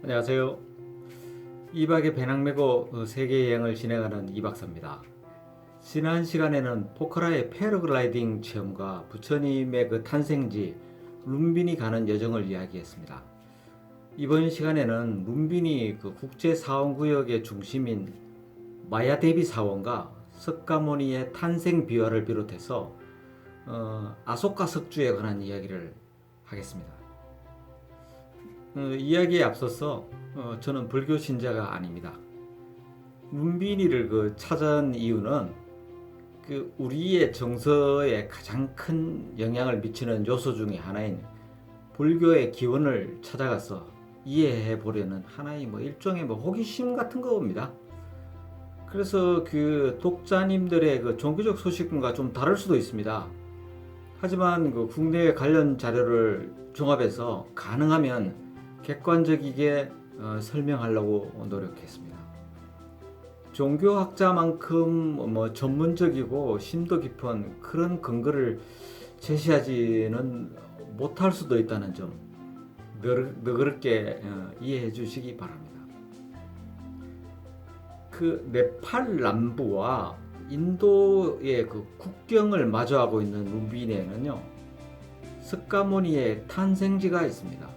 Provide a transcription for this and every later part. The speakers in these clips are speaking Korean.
안녕하세요. 2박의 배낭 메고 세계 여행을 진행하는 이박사입니다. 지난 시간에는 포khara의 패러글라이딩 체험과 부처님의 그 탄생지 룸비니 가는 여정을 이야기했습니다. 이번 시간에는 룸비니 그 국제사원구역의 중심인 마야데비 사원과 석가모니의 탄생 비화를 비롯해서 아소카 석주에 관한 이야기를 하겠습니다. 이야기에 앞서서 저는 불교 신자가 아닙니다. 룸비니를 찾은 이유는 그 우리의 정서에 가장 큰 영향을 미치는 요소 중에 하나인 불교의 기원을 찾아가서 이해해 보려는 하나의 일종의 호기심 같은 겁니다. 그래서 그 독자님들의 그 종교적 소식과 좀 다를 수도 있습니다. 하지만 그 국내 관련 자료를 종합해서 가능하면 객관적이게 설명하려고 노력했습니다. 종교학자만큼 전문적이고 심도 깊은 그런 근거를 제시하지는 못할 수도 있다는 점 너그럽게 이해해 주시기 바랍니다. 그 네팔 남부와 인도의 그 국경을 마주하고 있는 룸비니에는요, 석가모니의 탄생지가 있습니다.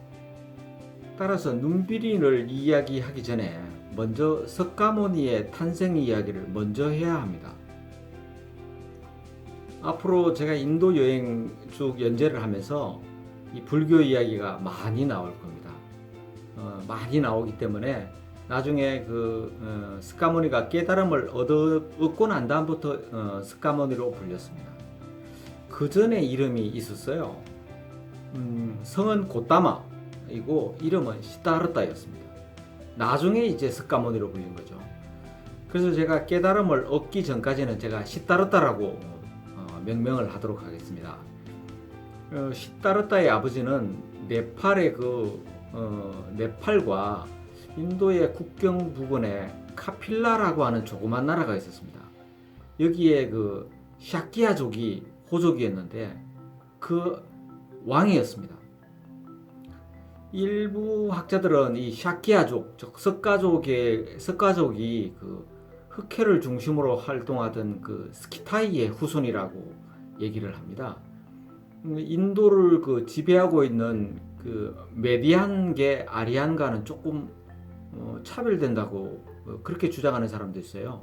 따라서 룸비니를 이야기하기 전에 먼저 석가모니의 탄생 이야기를 먼저 해야 합니다. 앞으로 제가 인도 여행 쭉 연재를 하면서 이 불교 이야기가 많이 나올 겁니다. 많이 나오기 때문에 나중에 석가모니가 깨달음을 얻고 난 다음부터 석가모니로 불렸습니다. 그 전에 이름이 있었어요. 성은 고타마이고 이름은 시다르타였습니다. 나중에 이제 석가모니로 불린 거죠. 그래서 제가 깨달음을 얻기 전까지는 제가 시다르타라고 명명을 하도록 하겠습니다. 시다르타의 아버지는 네팔의 네팔과 인도의 국경 부근에 카필라라고 하는 조그만 나라가 있었습니다. 여기에 그 샤키야족이 호족이었는데 그 왕이었습니다. 일부 학자들은 이 샤키야족, 즉 석가족이 그 흑해를 중심으로 활동하던 그 스키타이의 후손이라고 얘기를 합니다. 인도를 지배하고 있는 그 메디안계 아리안과는 조금 차별된다고 그렇게 주장하는 사람도 있어요.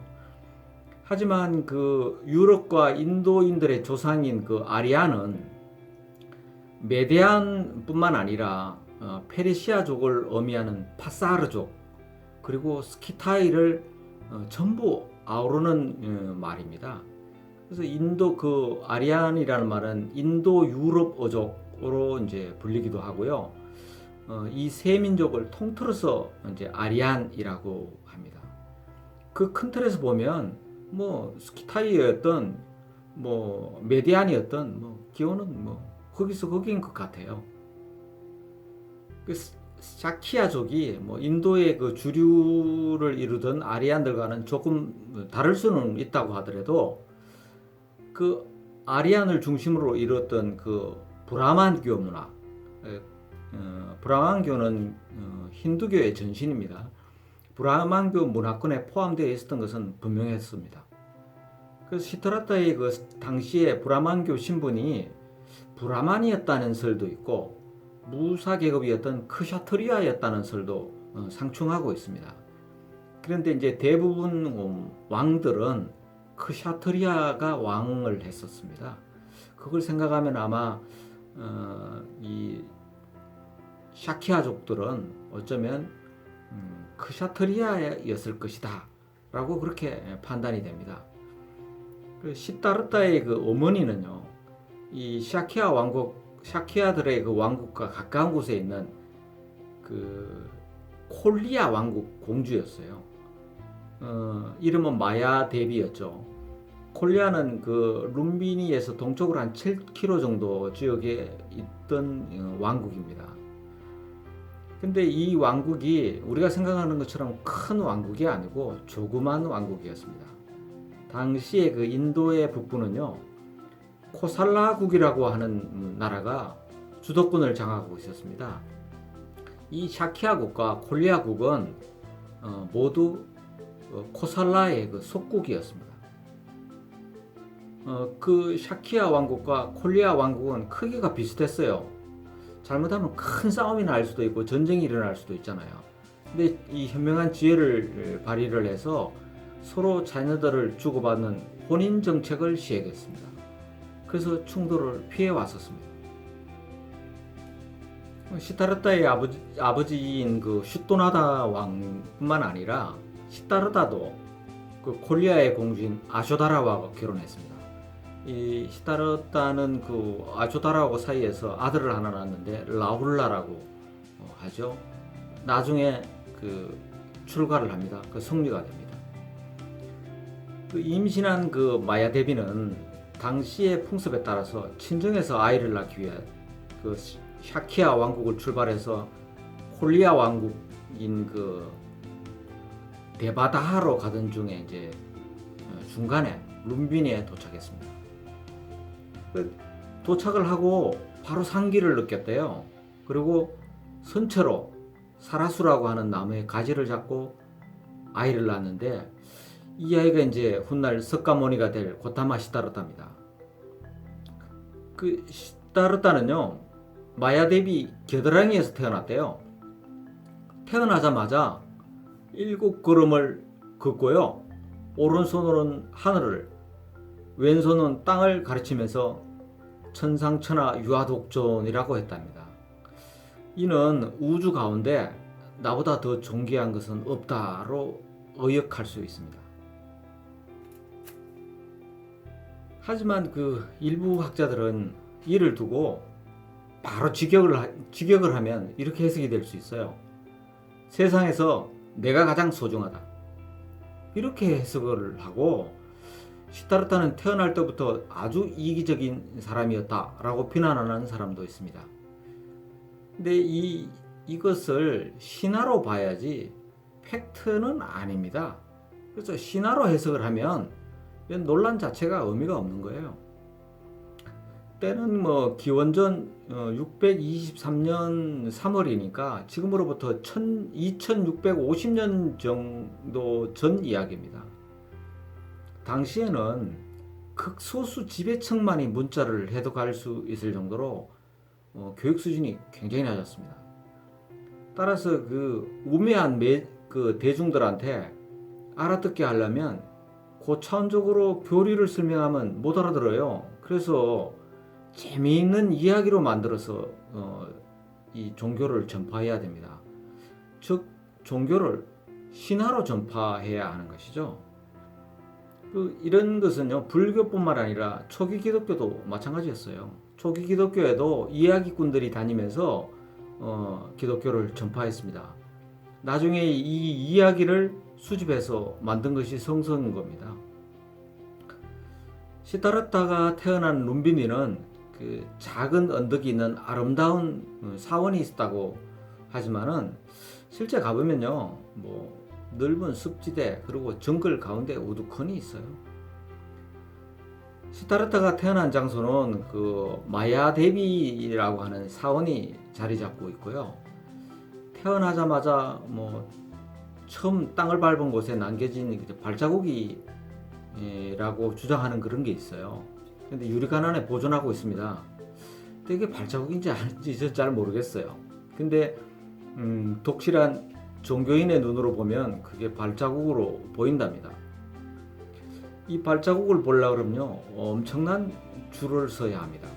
하지만 그 유럽과 인도인들의 조상인 그 아리안은 메디안뿐만 아니라 페르시아족을 의미하는 파사르족 그리고 스키타이를 전부 아우르는 말입니다. 그래서 인도 그 아리안이라는 말은 인도 유럽 어족으로 이제 불리기도 하고요. 이 세 민족을 통틀어서 이제 아리안이라고 합니다. 그 큰 틀에서 보면 스키타이였던 메디안이었던 기원은 거기서 거기인 것 같아요. 그 샤키야족이 인도의 그 주류를 이루던 아리안들과는 조금 다를 수는 있다고 하더라도 그 아리안을 중심으로 이루었던 그 브라만교 문화, 브라만교는 힌두교의 전신입니다. 브라만교 문화권에 포함되어 있었던 것은 분명했습니다. 그래서 시타르타의 그 당시의 브라만교 신분이 브라만이었다는 설도 있고 무사 계급이었던 크샤트리아였다는 설도 상충하고 있습니다. 그런데 이제 대부분 왕들은 크샤트리아가 왕을 했었습니다. 그걸 생각하면 아마 이 샤키아족들은 어쩌면 크샤트리아였을 것이다 라고 그렇게 판단이 됩니다. 그 시다르타의 그 어머니는요, 이 샤키아들의 그 왕국과 가까운 곳에 있는 그 콜리아 왕국 공주였어요. 이름은 마야 데비였죠. 콜리아는 그 룸비니에서 동쪽으로 한 7km 정도 지역에 있던 왕국입니다. 근데 이 왕국이 우리가 생각하는 것처럼 큰 왕국이 아니고 조그만 왕국이었습니다. 당시에 그 인도의 북부는요, 코살라국이라고 하는 나라가 주도권을 장악하고 있었습니다. 이 샤키아국과 콜리아국은 모두 코살라의 그 속국이었습니다. 그 샤키아 왕국과 콜리아 왕국은 크기가 비슷했어요. 잘못하면 큰 싸움이 날 수도 있고 전쟁이 일어날 수도 있잖아요. 근데 이 현명한 지혜를 발휘를 해서 서로 자녀들을 주고받는 혼인 정책을 시행했습니다. 그래서 충돌을 피해 왔었습니다. 시타르타의 아버지인 그 슈토나다 왕뿐만 아니라 시타르타도 그 콜리아의 공주인 아쇼다라와 결혼했습니다. 이 시타르타는 그 아쇼다라와 사이에서 아들을 하나 낳았는데 라훌라라고 하죠. 나중에 그 출가를 합니다. 그 성리가 됩니다. 그 임신한 그 마야 데비는 당시의 풍습에 따라서 친정에서 아이를 낳기 위해 그 샤키아 왕국을 출발해서 콜리아 왕국인 그 데바다하로 가던 중에 이제 중간에 룸비니에 도착했습니다. 도착을 하고 바로 상기를 느꼈대요. 그리고 선체로 사라수라고 하는 나무의 가지를 잡고 아이를 낳았는데 이 아이가 이제 훗날 석가모니가 될 고타마 시타르타입니다. 그 시타르타는요 마야데비 겨드랑이에서 태어났대요. 태어나자마자 7걸음을 걷고요. 오른손으로는 하늘을, 왼손은 땅을 가르치면서 천상천하 유아독존이라고 했답니다. 이는 우주 가운데 나보다 더 존귀한 것은 없다로 의역할 수 있습니다. 하지만 그 일부 학자들은 이를 두고 바로 직역을 하면 이렇게 해석이 될 수 있어요. 세상에서 내가 가장 소중하다. 이렇게 해석을 하고 시타르타는 태어날 때부터 아주 이기적인 사람이었다라고 비난하는 사람도 있습니다. 근데 이것을 신화로 봐야지 팩트는 아닙니다. 그래서 신화로 해석을 하면 논란 자체가 의미가 없는 거예요. 때는 뭐 기원전 623년 3월이니까 지금으로부터 2650년 정도 전 이야기입니다. 당시에는 극소수 지배층만이 문자를 해독할 수 있을 정도로 교육 수준이 굉장히 낮았습니다. 따라서 그 우매한 그 대중들한테 알아듣게 하려면 고차원적으로 교리를 설명하면 못 알아들어요. 그래서 재미있는 이야기로 만들어서 이 종교를 전파해야 됩니다. 즉 종교를 신화로 전파해야 하는 것이죠. 이런 것은요 불교뿐만 아니라 초기 기독교도 마찬가지였어요. 초기 기독교에도 이야기꾼들이 다니면서 기독교를 전파했습니다. 나중에 이 이야기를 수집해서 만든 것이 성서인 겁니다. 시타르타가 태어난 룸비니는 그 작은 언덕이 있는 아름다운 사원이 있었다고 하지만은 실제 가보면요 뭐 넓은 습지대 그리고 정글 가운데 우두커니 있어요. 시타르타가 태어난 장소는 그 마야 데비라고 하는 사원이 자리 잡고 있고요. 태어나자마자 뭐 처음 땅을 밟은 곳에 남겨진 발자국이라고 주장하는 그런 게 있어요. 근데 유리관 안에 보존하고 있습니다. 근데 이게 발자국인지 아닌지 잘 모르겠어요. 근데 독실한 종교인의 눈으로 보면 그게 발자국으로 보인답니다. 이 발자국을 보려고 그러면요 엄청난 줄을 서야 합니다.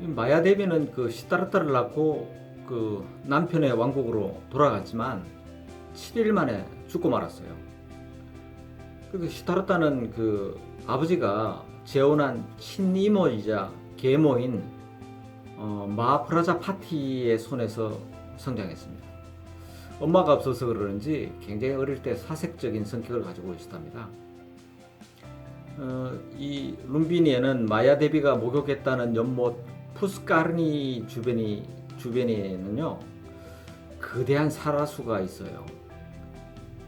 마야 데비는 그 시타르타를 낳고 그 남편의 왕국으로 돌아갔지만 7일 만에 죽고 말았어요. 그래서 시타르타는 그 아버지가 재혼한 친이모이자 계모인 마하프라자파티의 손에서 성장했습니다. 엄마가 없어서 그러는지 굉장히 어릴 때 사색적인 성격을 가지고 있었답니다. 이 룸비니에는 마야 데비가 목욕했다는 연못 푸스카르니 주변에는요 거대한 사라수가 있어요.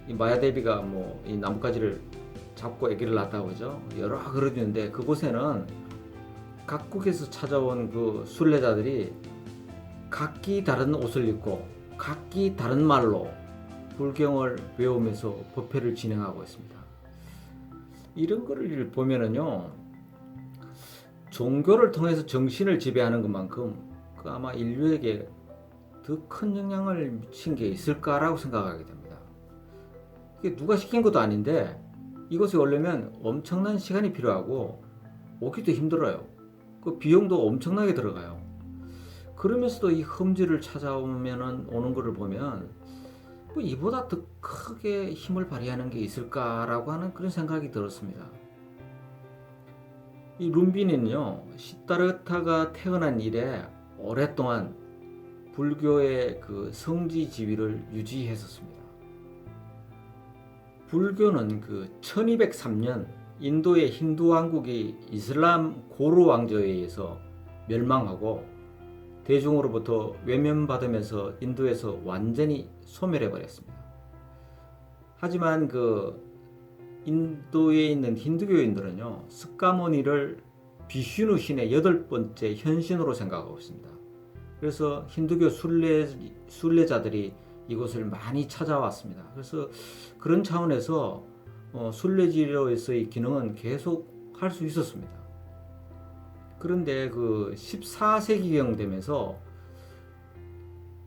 이 마야 데비가 뭐 이 나뭇가지를 잡고 아기를 낳았다고 하죠. 여러 그릇이 있는데 그곳에는 각국에서 찾아온 그 순례자들이 각 각기 다른 옷을 입고 각기 다른 말로 불경을 외우면서 법회를 진행하고 있습니다. 이런 거를 보면은요, 종교를 통해서 정신을 지배하는 것만큼 그 아마 인류에게 더 큰 영향을 미친 게 있을까라고 생각하게 됩니다. 이게 누가 시킨 것도 아닌데 이곳에 오려면 엄청난 시간이 필요하고 오기도 힘들어요. 그 비용도 엄청나게 들어가요. 그러면서도 이 험지를 찾아오면 오는 것을 보면 뭐 이보다 더 크게 힘을 발휘하는 게 있을까라고 하는 그런 생각이 들었습니다. 이 룸비니는요, 시다르타가 태어난 이래 오랫동안 불교의 그 성지 지위를 유지했었습니다. 불교는 그 1203년 인도의 힌두 왕국이 이슬람 고르 왕조에 의해서 멸망하고 대중으로부터 외면받으면서 인도에서 완전히 소멸해 버렸습니다. 하지만 그 인도에 있는 힌두교인들은요, 스가모니를 비슈누 신의 8번째 현신으로 생각하고 있습니다. 그래서 힌두교 순례자들이 이곳을 많이 찾아왔습니다. 그래서 그런 차원에서 순례지로서의 기능은 계속 할 수 있었습니다. 그런데 그 14세기경 되면서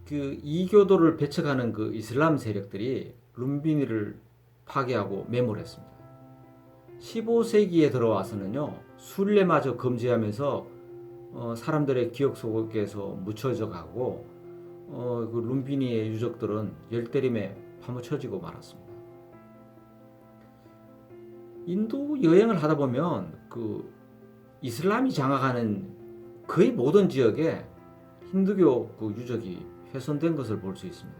그 이교도를 배척하는 그 이슬람 세력들이 룸비니를 파괴하고 매몰했습니다. 15세기에 들어와서는요, 순례마저 금지하면서 사람들의 기억 속에서 묻혀져 가고 그 룸비니의 유적들은 열대림에 파묻혀지고 말았습니다. 인도 여행을 하다 보면 그 이슬람이 장악하는 거의 모든 지역에 힌두교 그 유적이 훼손된 것을 볼 수 있습니다.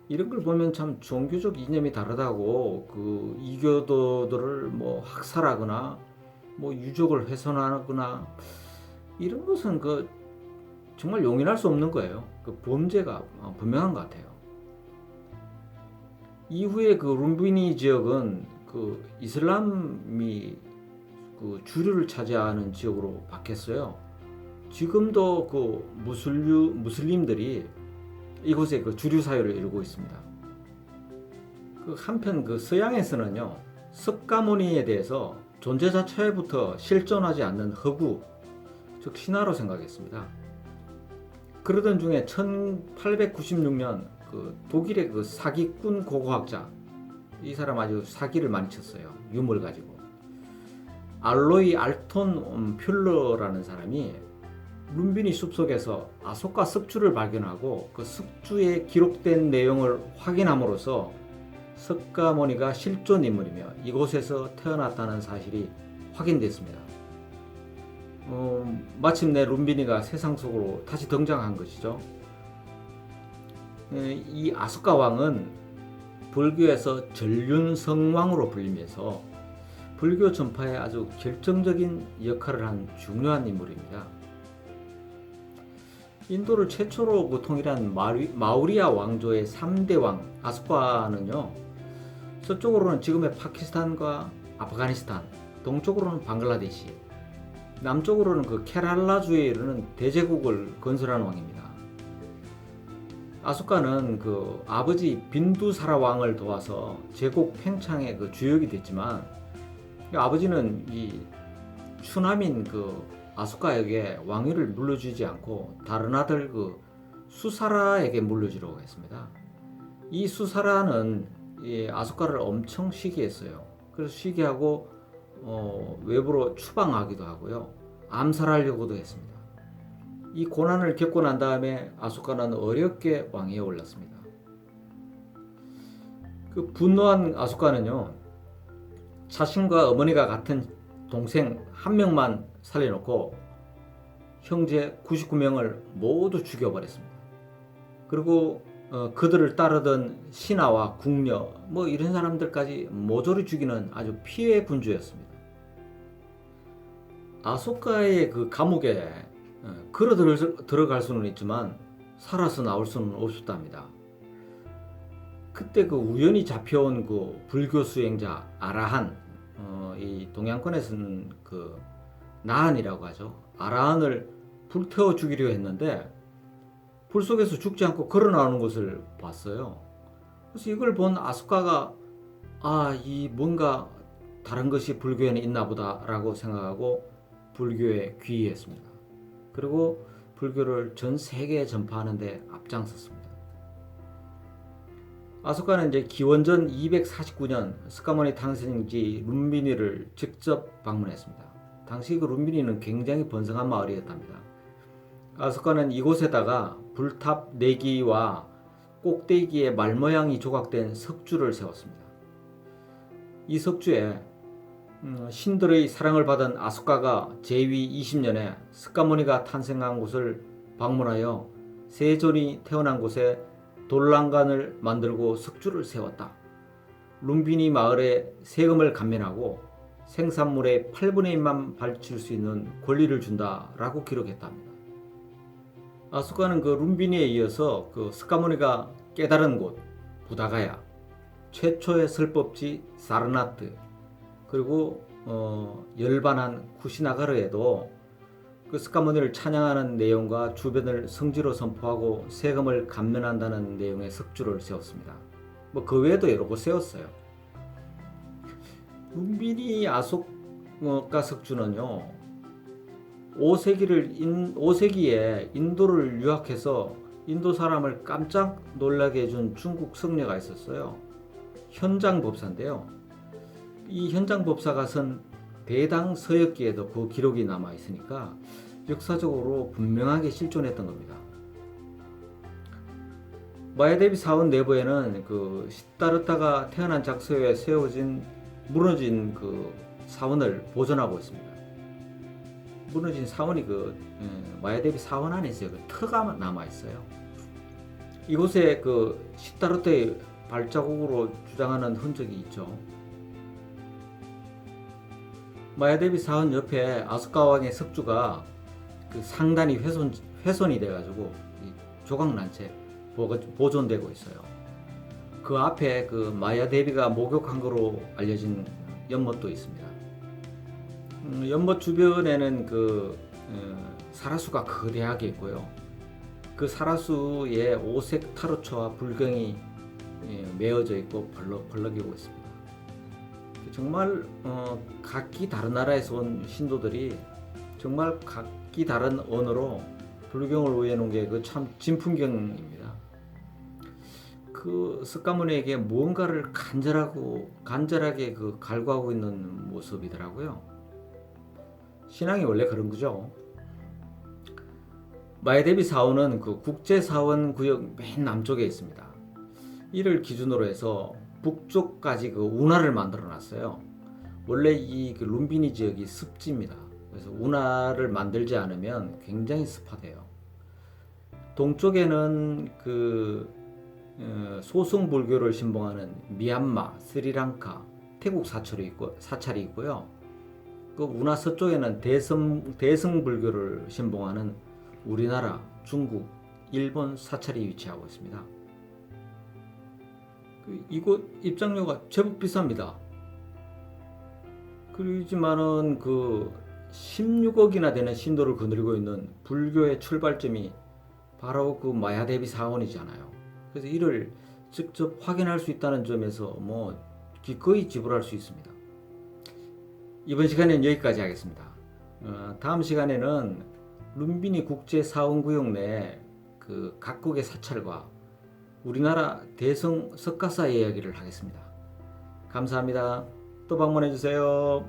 이런 걸 보면 참 종교적 이념이 다르다고 그 이교도들을 뭐 학살하거나 뭐 유적을 훼손하거나 이런 것은 그 정말 용인할 수 없는 거예요. 그 범죄가 분명한 것 같아요. 이후에 그 룸비니 지역은 그 이슬람이 그 주류를 차지하는 지역으로 바뀌었어요. 지금도 그 무슬림들이 이곳에 그 주류 사회를 이루고 있습니다. 그 한편 그 서양에서는요, 석가모니에 대해서 존재 자체부터 실존하지 않는 허구, 즉 신화로 생각했습니다. 그러던 중에 1896년 그 독일의 그 사기꾼 고고학자, 이 사람 아주 사기를 많이 쳤어요. 유물 가지고. 알로이 알톤 퓰러라는 사람이 룸비니 숲속에서 아소카 석주를 발견하고 그 석주에 기록된 내용을 확인함으로써 석가모니가 실존 인물이며 이곳에서 태어났다는 사실이 확인됐습니다. 마침내 룸비니가 세상 속으로 다시 등장한 것이죠. 이 아소카 왕은 불교에서 전륜성왕으로 불리면서 불교 전파에 아주 결정적인 역할을 한 중요한 인물입니다. 인도를 최초로 그 통일한 마우리아 왕조의 3대 왕 아소카는요, 서쪽으로는 지금의 파키스탄과 아프가니스탄, 동쪽으로는 방글라데시, 남쪽으로는 그 케랄라주에 이르는 대제국을 건설한 왕입니다. 아소카는 그 아버지 빈두사라 왕을 도와서 제국 팽창의 그 주역이 됐지만, 아버지는 이 추남인 그 아소카에게 왕위를 물려주지 않고 다른 아들 그 수사라에게 물려주려고 했습니다. 이 수사라는 이 아소카를 엄청 시기했어요. 그래서 시기하고 외부로 추방하기도 하고요, 암살하려고도 했습니다. 이 고난을 겪고 난 다음에 아소카는 어렵게 왕위에 올랐습니다. 그 분노한 아소카는요, 자신과 어머니가 같은 동생 한 명만 살려놓고 형제 99명을 모두 죽여버렸습니다. 그리고 그들을 따르던 신하와 궁녀 뭐 이런 사람들까지 모조리 죽이는 아주 피해 군주였습니다. 아소카의 그 감옥에 걸어 들어갈 수는 있지만 살아서 나올 수는 없었답니다. 그때 그 우연히 잡혀온 그 불교 수행자 아라한, 이 동양권에서는 그 나한이라고 하죠. 아라한을 불태워 죽이려 했는데 불 속에서 죽지 않고 걸어 나오는 것을 봤어요. 그래서 이걸 본 아소카가 이 뭔가 다른 것이 불교에는 있나 보다라고 생각하고 불교에 귀의했습니다. 그리고 불교를 전 세계에 전파하는 데 앞장섰습니다. 아소카는 이제 기원전 249년 스카모니 탄생지 룸비니를 직접 방문했습니다. 당시 그 룸비니는 굉장히 번성한 마을이었답니다. 아소카는 이곳에다가 불탑 4기와 꼭대기에 말 모양이 조각된 석주를 세웠습니다. 이 석주에 신들의 사랑을 받은 아소카가 제위 20년에 스카모니가 탄생한 곳을 방문하여 세존이 태어난 곳에 돌란간을 만들고 석주를 세웠다. 룸비니 마을에 세금을 감면하고 생산물의 8분의 1만 발칠 수 있는 권리를 준다라고 기록했답니다. 아소카는 그 룸비니에 이어서 그 스카모니가 깨달은 곳 부다가야, 최초의 설법지 사르나트, 그리고 열반한 쿠시나가르에도 그 스카모니를 찬양하는 내용과 주변을 성지로 선포하고 세금을 감면한다는 내용의 석주를 세웠습니다. 뭐 그 외에도 여러 곳 세웠어요. 룸비니 아소카 석주는요, 5세기에 인도를 유학해서 인도 사람을 깜짝 놀라게 해준 중국 성녀가 있었어요. 현장법사인데요. 이 현장법사가 쓴 대당 서역기에도 그 기록이 남아 있으니까 역사적으로 분명하게 실존했던 겁니다. 마야데비 사원 내부에는 그 시타르타가 태어난 장소에 세워진 무너진 그 사원을 보존하고 있습니다. 무너진 사원이 그 마야데비 사원 안에 있어요. 그 터가 남아 있어요. 이곳에 그 시타르타의 발자국으로 주장하는 흔적이 있죠. 마야데비 사원 옆에 아소카 왕의 석주가 그 상단이 훼손이 돼가지고 조각난 채 보존되고 있어요. 그 앞에 그 마야데비가 목욕한 거로 알려진 연못도 있습니다. 연못 주변에는 그 사라수가 거대하게 있고요. 그 사라수에 오색 타로초와 불경이 메어져 있고 벌럭이고 있습니다. 정말 각기 다른 나라에서 온 신도들이 정말 각기 다른 언어로 불경을 우회해 게 그 참 진풍경입니다. 그 스카모니에게 무언가를 간절하게 그 갈구하고 있는 모습이더라고요. 신앙이 원래 그런 거죠. 마야데비 사원은 그 국제사원 구역 맨 남쪽에 있습니다. 이를 기준으로 해서 북쪽까지 그 운하를 만들어 놨어요. 원래 이 그 룸비니 지역이 습지입니다. 그래서 운하를 만들지 않으면 굉장히 습하대요. 동쪽에는 그 소승 불교를 신봉하는 미얀마, 스리랑카, 태국 사찰이 있고요. 그 운하 서쪽에는 대승 불교를 신봉하는 우리나라, 중국, 일본 사찰이 위치하고 있습니다. 이곳 입장료가 제법 비쌉니다. 그렇지만은 그 16억이나 되는 신도를 거느리고 있는 불교의 출발점이 바로 그 마야데비 사원이잖아요. 그래서 이를 직접 확인할 수 있다는 점에서 뭐 기꺼이 지불할 수 있습니다. 이번 시간에는 여기까지 하겠습니다. 다음 시간에는 룸비니 국제사원구역 내 그 각국의 사찰과 우리나라 대성 석가사 이야기를 하겠습니다. 감사합니다. 또 방문해 주세요.